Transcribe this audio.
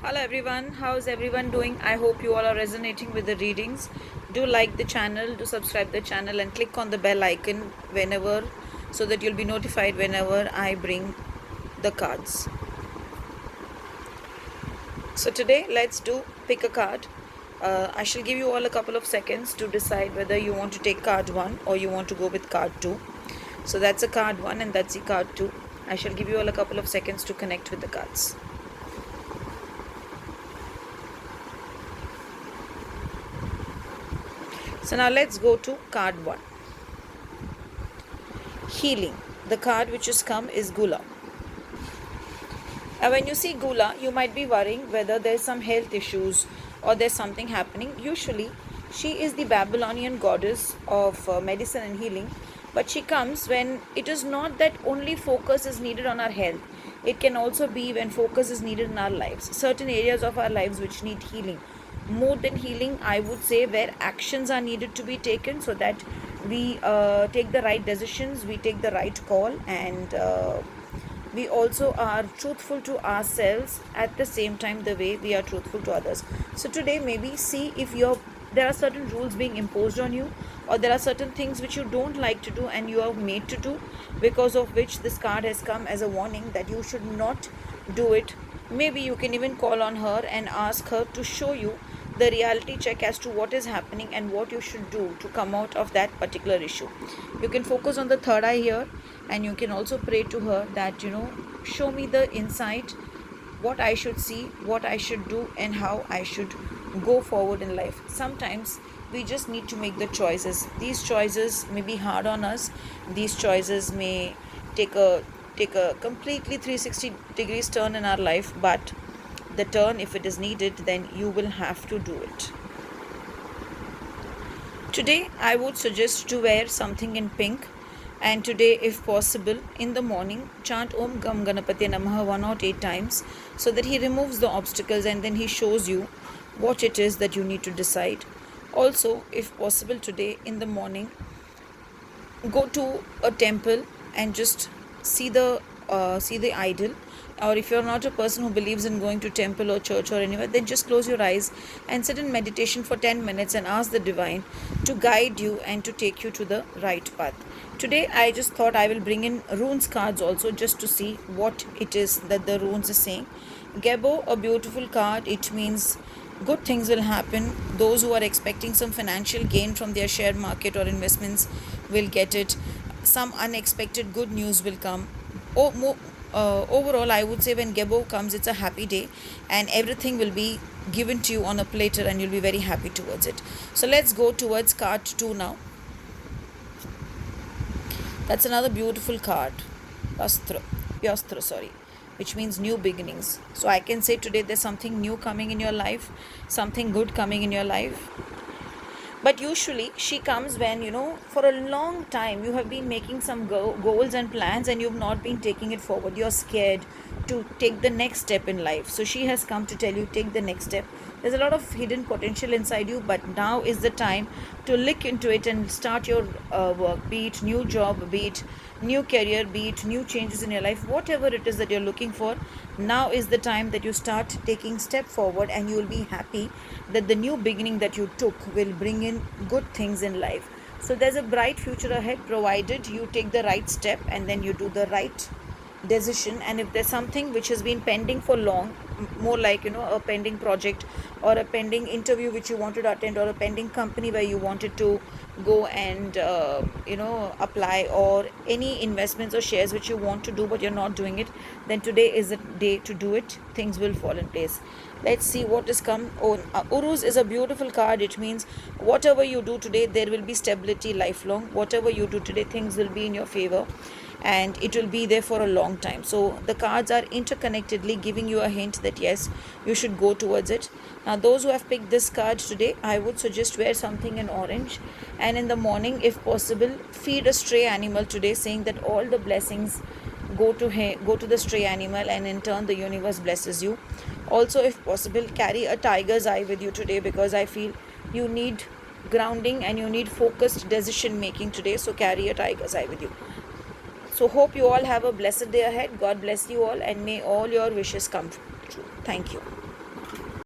Hello everyone, how's everyone doing? I hope you all are resonating with the readings. Do like the channel, do subscribe the channel and click on the bell icon whenever, so that you'll be notified whenever I bring the cards. So today let's do pick a card. I shall give you all a couple of seconds to decide whether you want to take card 1 or you want to go with card 2. So that's a card 1 and that's the card 2. I shall give you all a couple of seconds to connect with the cards. So now let's go to card 1. Healing. The card which has come is Gula. Now when you see Gula, you might be worrying whether there's some health issues or there's something happening. Usually, she is the Babylonian goddess of medicine and healing. But she comes when it is not that only focus is needed on our health. It can also be when focus is needed in our lives. Certain areas of our lives which need healing. More than healing, I would say, where actions are needed to be taken so that we take the right decisions, we take the right call, and we also are truthful to ourselves at the same time the way we are truthful to others. So today maybe see if there are certain rules being imposed on you, or there are certain things which you don't like to do and you are made to do, because of which this card has come as a warning that you should not do it. Maybe you can even call on her and ask her to show you the reality check as to what is happening and what you should do to come out of that particular issue. You can focus on the third eye here, and you can also pray to her that, show me the insight, what I should see, what I should do, and how I should go forward in life. Sometimes we just need to make the choices. These choices may be hard on us. These choices may take a completely 360 degrees turn in our life, but the turn, if it is needed, then you will have to do it. Today I would suggest to wear something in pink, and today, if possible, in the morning chant Om Gam Ganapati Namaha 108 times, so that he removes the obstacles and then he shows you what it is that you need to decide. Also, if possible, today in the morning, go to a temple and just see the idol. Or if you're not a person who believes in going to temple or church or anywhere, then just close your eyes and sit in meditation for 10 minutes and ask the divine to guide you and to take you to the right path. Today I just thought I will bring in runes cards also, just to see what it is that the runes is saying. Gebo, a beautiful card. It means good things will happen. Those who are expecting some financial gain from their share market or investments will get it. Some unexpected good news will come. Overall, I would say when Gebo comes, it's a happy day and everything will be given to you on a platter and you'll be very happy towards it. So let's go towards card 2 now. That's another beautiful card. Pyastra, which means new beginnings. So I can say today there's something new coming in your life, something good coming in your life. But usually she comes when, for a long time you have been making some goals and plans and you've not been taking it forward. You're scared to take the next step in life. So she has come to tell you, take the next step. There's a lot of hidden potential inside you, but now is the time to look into it and start your work, be it new job, be it new career, be it new changes in your life, whatever it is that you're looking for. Now is the time that you start taking step forward, and you will be happy that the new beginning that you took will bring in good things in life. So there's a bright future ahead, provided you take the right step and then you do the right decision. And if there's something which has been pending for long, more like a pending project or a pending interview which you wanted to attend, or a pending company where you wanted to go and apply, or any investments or shares which you want to do but you're not doing it, then today is the day to do it. Things will fall in place. Let's see what has come. Uruz is a beautiful card. It means whatever you do today, there will be stability lifelong. Whatever you do today, things will be in your favor and it will be there for a long time. So the cards are interconnectedly giving you a hint that yes, you should go towards it. Now those who have picked this card today, I would suggest wear something in orange, and in the morning, if possible, feed a stray animal today, saying that all the blessings go to the stray animal, and in turn the universe blesses you. Also, if possible, carry a tiger's eye with you today, because I feel you need grounding and you need focused decision making today. So carry a tiger's eye with you. So hope you all have a blessed day ahead. God bless you all, and may all your wishes come true. Thank you.